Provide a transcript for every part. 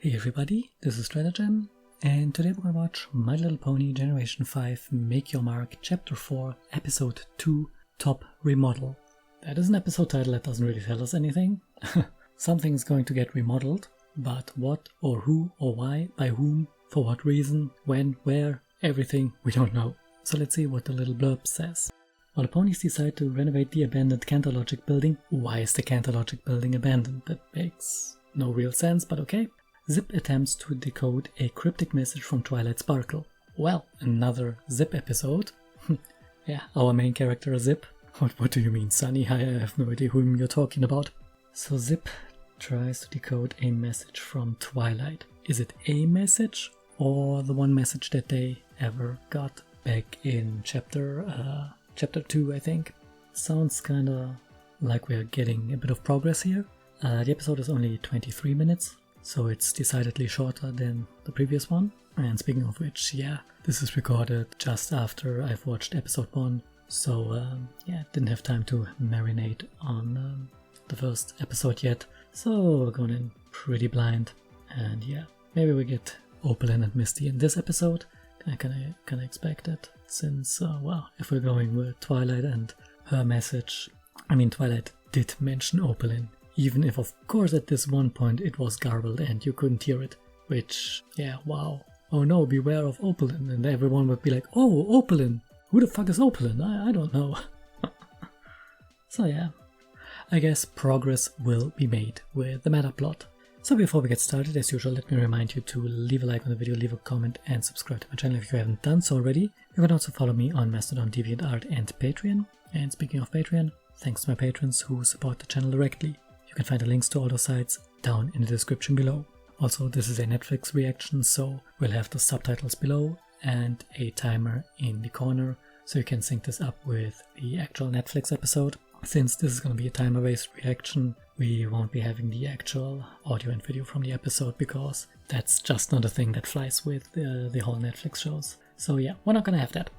Hey everybody, this is Renovating, and today we're gonna watch My Little Pony Generation 5 Make Your Mark Chapter 4 Episode 2 Top Remodel. That is an episode title that doesn't really tell us anything. Something's going to get remodeled, but what or who or why, by whom, for what reason, when, where, everything we don't know. So let's see what the little blurb says. While the ponies decide to renovate the abandoned Cantalogic building, why is the Cantalogic building abandoned? That makes no real sense, but okay. Zip attempts to decode a cryptic message from Twilight Sparkle. Well, another Zip episode. Yeah, our main character Zip. What do you mean, Sunny? I have no idea whom you're talking about. So Zip tries to decode a message from Twilight. Is it a message or the one message that they ever got back in chapter 2, I think? Sounds kinda like we're getting a bit of progress here. The episode is only 23 minutes. So it's decidedly shorter than the previous one. And speaking of which, yeah, this is recorded just after I've watched episode 1. So yeah, didn't have time to marinate on the first episode yet. So we're going in pretty blind. And yeah, maybe we get Opalyn and Misty in this episode. I kinda expect it. Since, well, if we're going with Twilight and her message. I mean, Twilight did mention Opalyn. Even if, of course, at this one point it was garbled and you couldn't hear it. Which, yeah, wow. Oh no, beware of Opalyn. And everyone would be like, oh, Opalyn. Who the fuck is Opalyn? I don't know. So yeah, I guess progress will be made with the meta plot. So before we get started, as usual, let me remind you to leave a like on the video, leave a comment and subscribe to my channel if you haven't done so already. You can also follow me on Mastodon, DeviantArt and Patreon. And speaking of Patreon, thanks to my patrons who support the channel directly. You can find the links to all those sites down in the description below. Also, this is a Netflix reaction, so we'll have the subtitles below and a timer in the corner, so you can sync this up with the actual Netflix episode. Since this is going to be a timer-based reaction, we won't be having the actual audio and video from the episode, because that's just not a thing that flies with the whole Netflix shows. So yeah, we're not going to have that.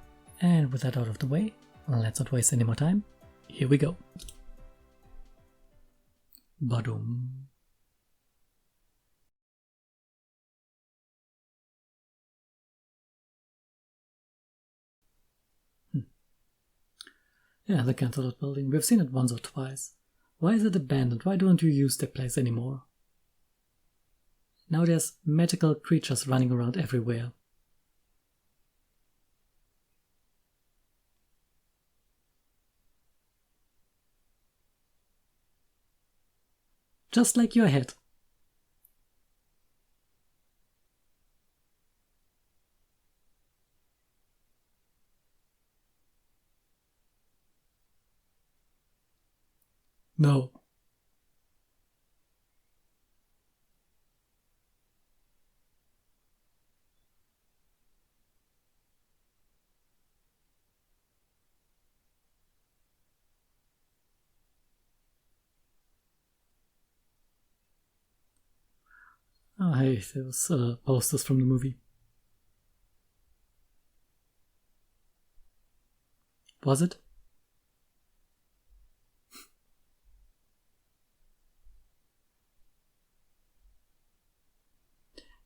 And with that out of the way, let's not waste any more time. Here we go. Badum. Yeah, the Cantalot building. We've seen it once or twice. Why is it abandoned? Why don't you use that place anymore? Now there's magical creatures running around everywhere. Just like your head. No. Oh hey, those posters from the movie. Was it?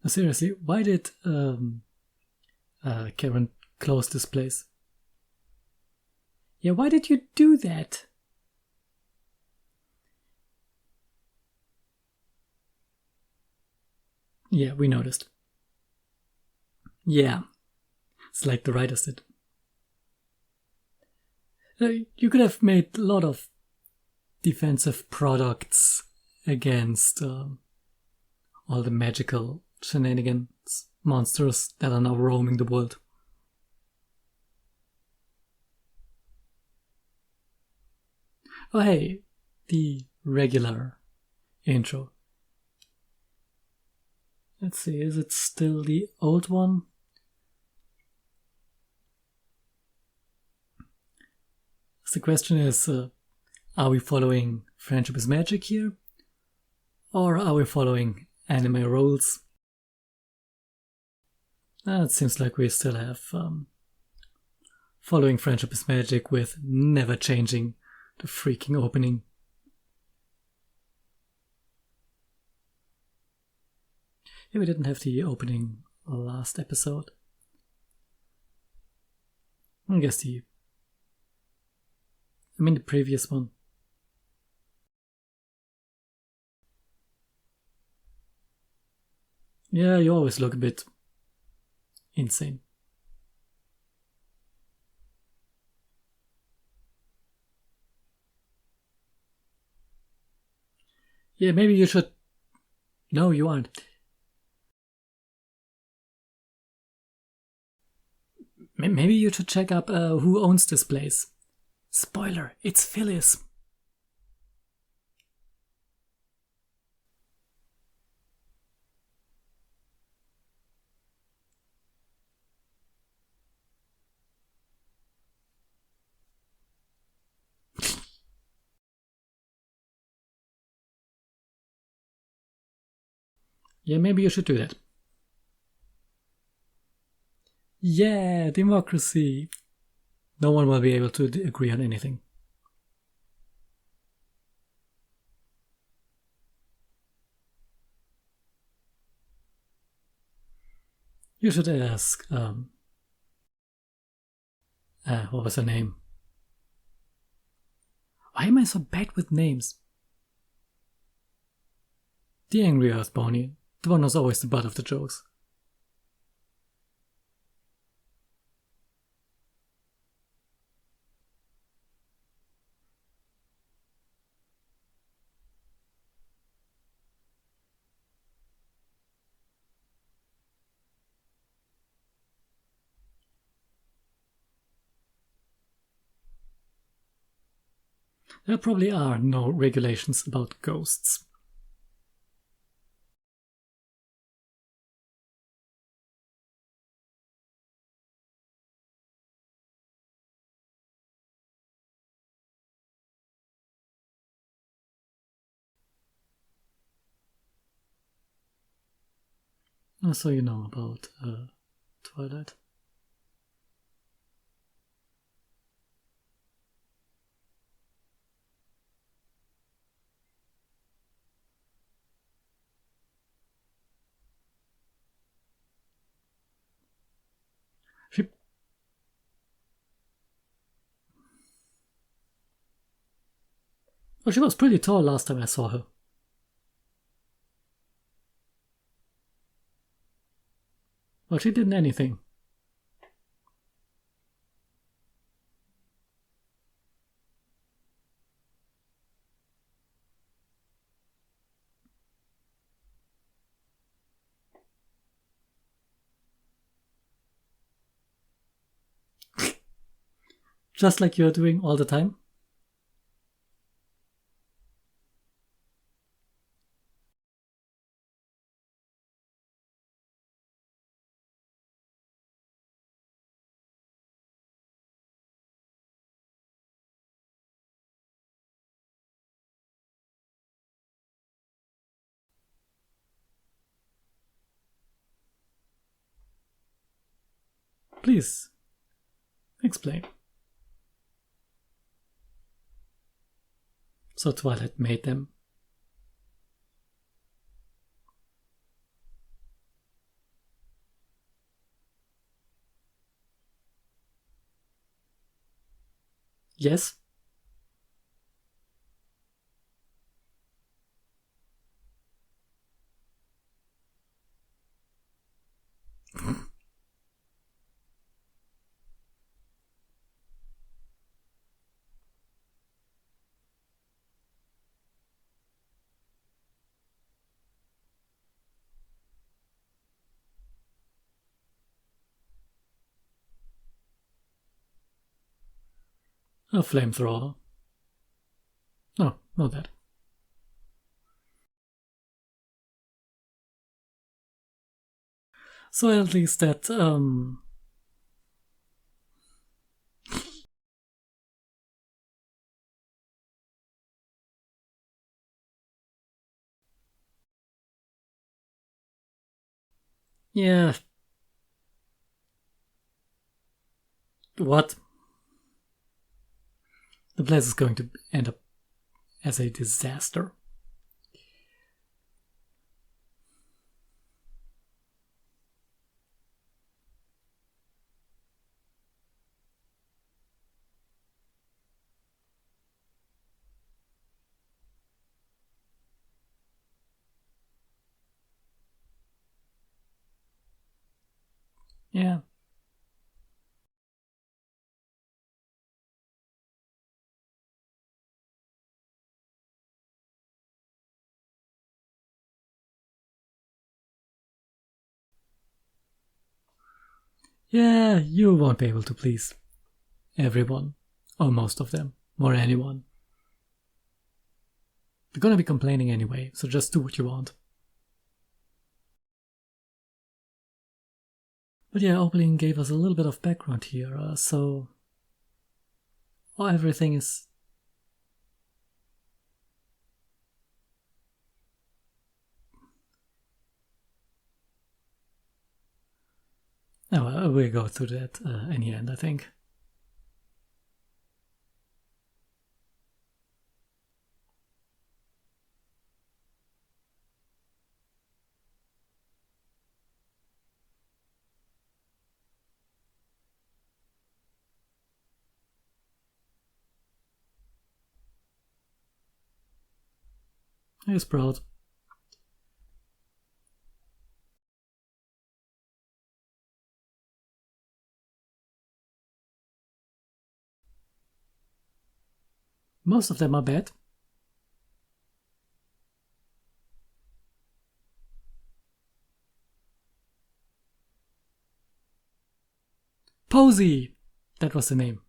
No, seriously, why did Karen close this place? Yeah, why did you do that? Yeah, we noticed. Yeah, it's like the writers did. You could have made a lot of defensive products against all the magical shenanigans monsters that are now roaming the world. Oh hey, the regular intro. Let's see, is it still the old one? So the question is, are we following Friendship is Magic here? Or are we following anime rules? It seems like we still have following Friendship is Magic with never changing the freaking opening. Yeah, we didn't have the opening last episode. I guess the previous one. Yeah, you always look a bit insane. Yeah, maybe you should... No, you aren't. Maybe you should check up who owns this place. Spoiler, it's Phyllis. Yeah, maybe you should do that. Yeah, democracy. No one will be able to agree on anything. You should ask, what was her name? Why am I so bad with names? The Angry Earth Pony. The one who's always the butt of the jokes. There probably are no regulations about ghosts. So you know about Twilight. She was pretty tall last time I saw her. Well, she didn't anything. Just like you're doing all the time. Please, explain. So Twilight made them. Yes? A flamethrower. No, not that. So at least that, yeah. What? The place is going to end up as a disaster. Yeah. Yeah, you won't be able to please everyone, or most of them, or anyone. They're gonna be complaining anyway, so just do what you want. But yeah, Opening gave us a little bit of background here, so everything is... No, we'll go through that in the end, I think. He's proud. Most of them are bad. Posey! That was the name.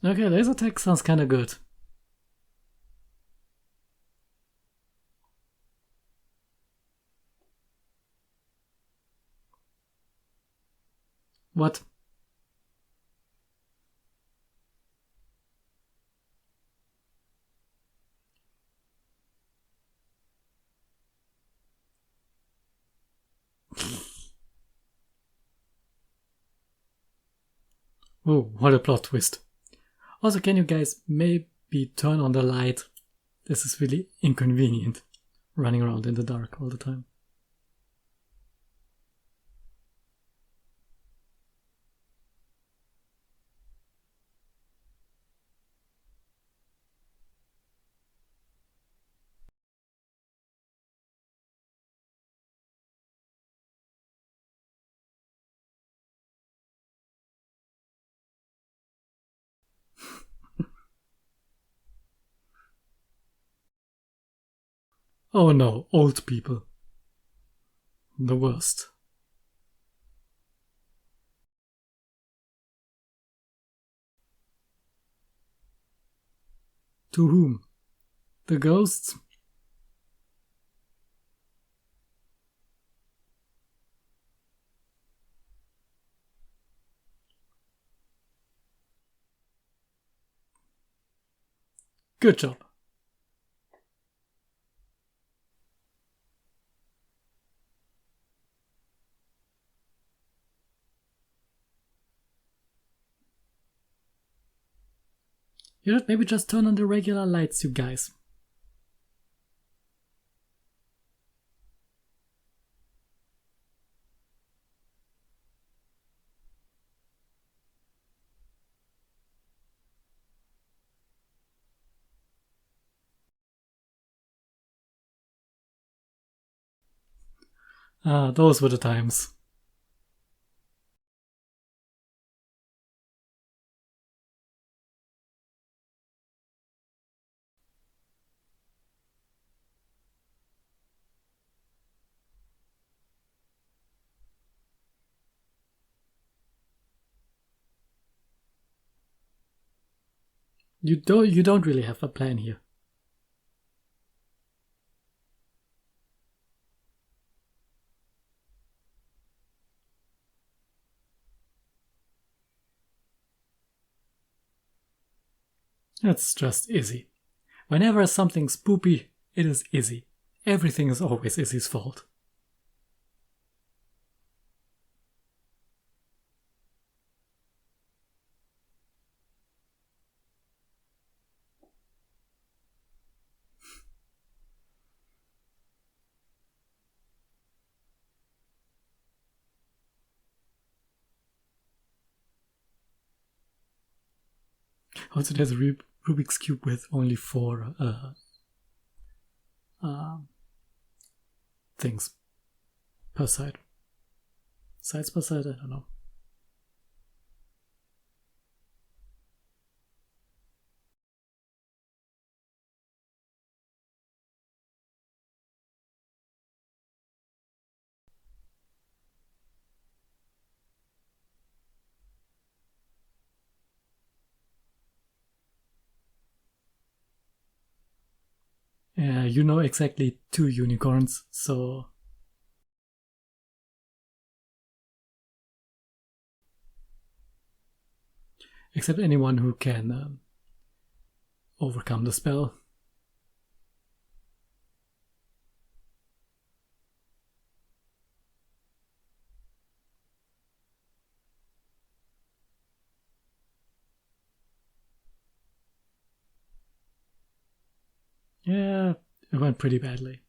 Okay, laser tag sounds kinda good. What? Oh, what a plot twist. Also, can you guys maybe turn on the light? This is really inconvenient, running around in the dark all the time. Oh no, old people. The worst. To whom? The ghosts? Good job. You should maybe just turn on the regular lights, you guys. Ah, those were the times. You don't really have a plan here. It's just Izzy. Whenever something's spoopy, it is Izzy. Everything is always Izzy's fault. Also, there's a Rubik's Cube with only 4 things per side. Sides per side, I don't know. Yeah, you know exactly 2 unicorns, so... Except anyone who can overcome the spell. Yeah, it went pretty badly.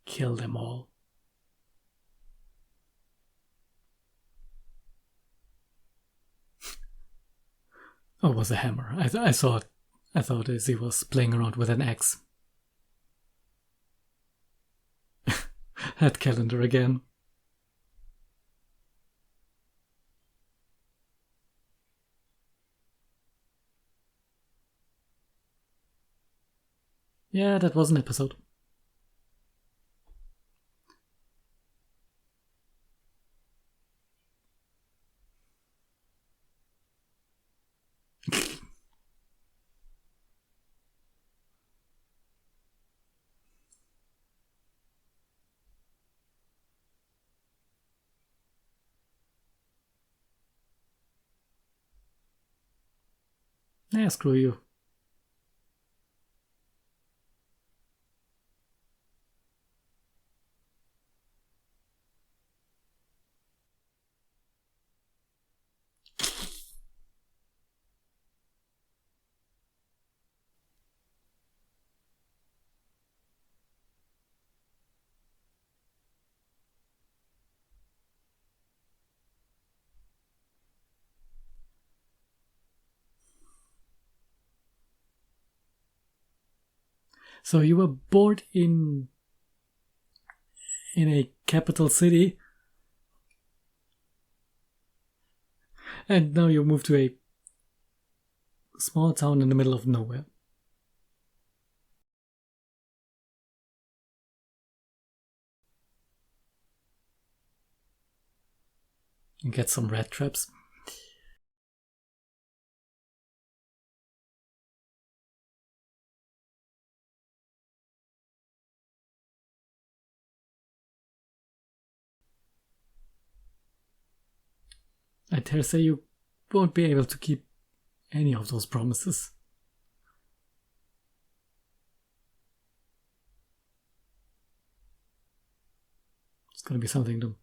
Kill them all. Oh, it was a hammer. I thought he was playing around with an axe. That calendar again. Yeah, that was an episode. Yeah, screw you. So you were bored in a capital city, and now you move to a small town in the middle of nowhere. And get some rat traps. I dare say you won't be able to keep any of those promises. It's gonna be something to...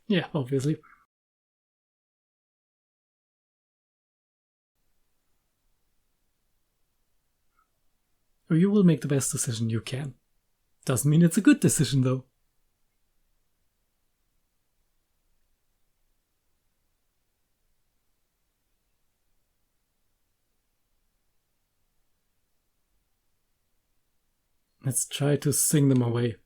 Yeah, obviously. Or you will make the best decision you can. Doesn't mean it's a good decision, though. Let's try to sing them away.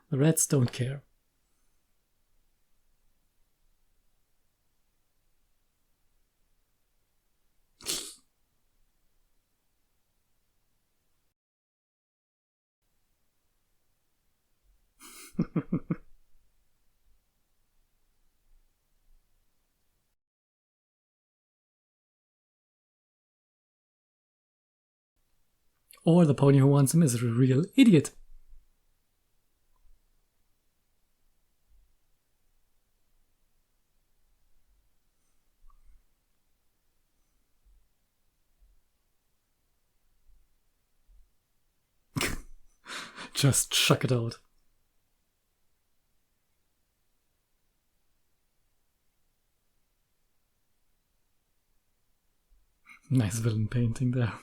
The rats don't care. Or the pony who wants him is a real idiot. Just chuck it out. Nice villain painting there.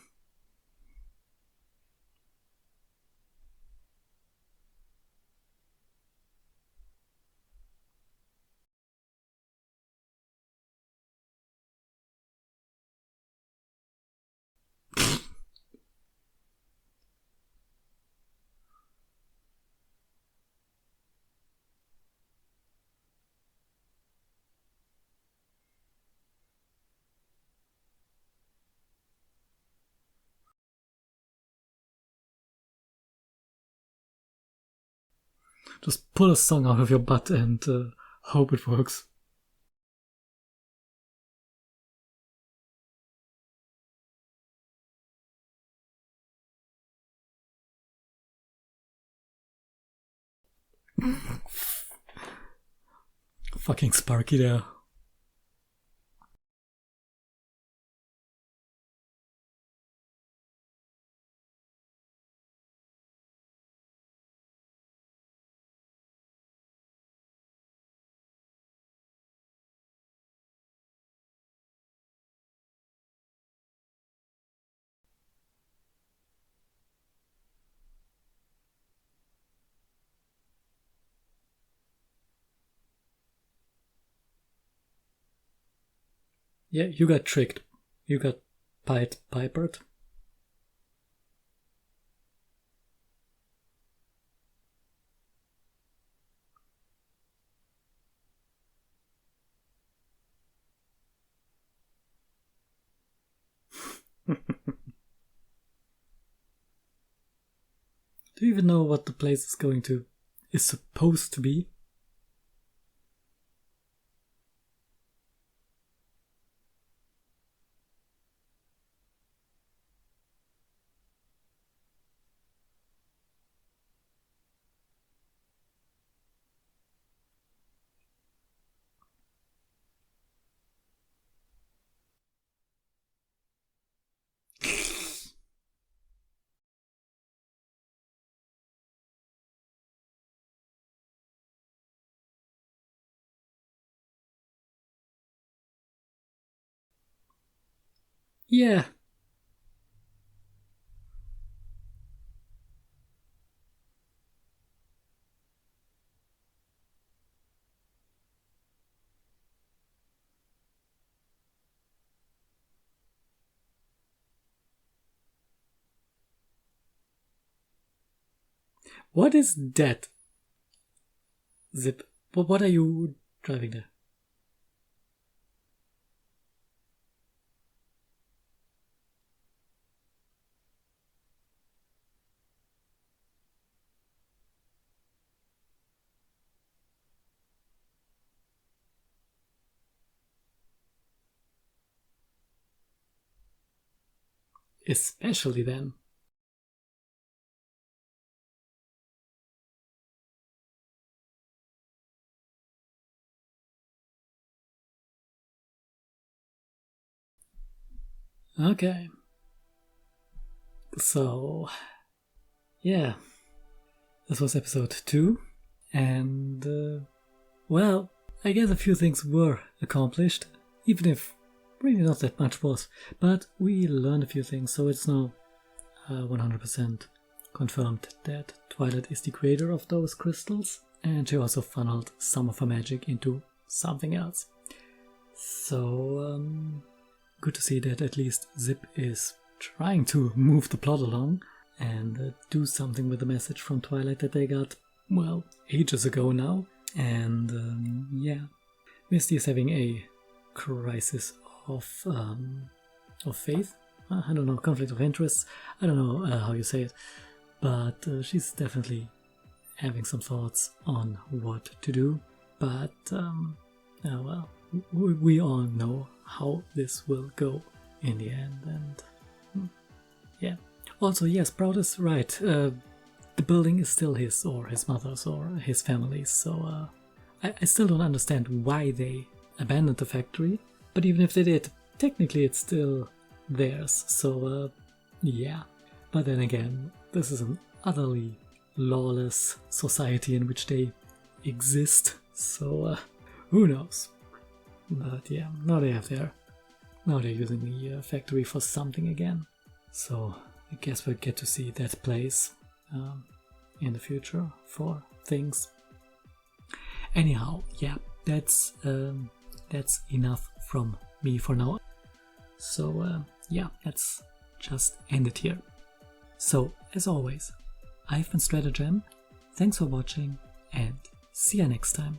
Just pull a song out of your butt and hope it works. Fucking Sparky there. Yeah, you got tricked. You got pipered. Do you even know what the place is supposed to be? Yeah. What is that? Zip. What are you driving there? Especially then. Okay. So, yeah. This was episode 2. And, well, I guess a few things were accomplished. Even if really not that much was. But we learned a few things, so it's now 100% confirmed that Twilight is the creator of those crystals. And she also funneled some of her magic into something else. So, good to see that at least Zip is trying to move the plot along and do something with the message from Twilight that they got, well, ages ago now. And yeah, Misty is having a crisis of faith. I don't know, conflict of interests. I don't know how you say it, but she's definitely having some thoughts on what to do. But well, we all know how this will go in the end, and yeah. Also, yes, Proud is right. The building is still his, or his mother's, or his family's. So I still don't understand why they abandoned the factory. But even if they did, technically it's still theirs. So yeah. But then again, this is an utterly lawless society in which they exist. So who knows? But yeah, now they're using the factory for something again. So I guess we'll get to see that place in the future for things. Anyhow, yeah, that's enough from me for now. So yeah, let's just end it here. So as always, I've been Stratagem. Thanks for watching and see you next time.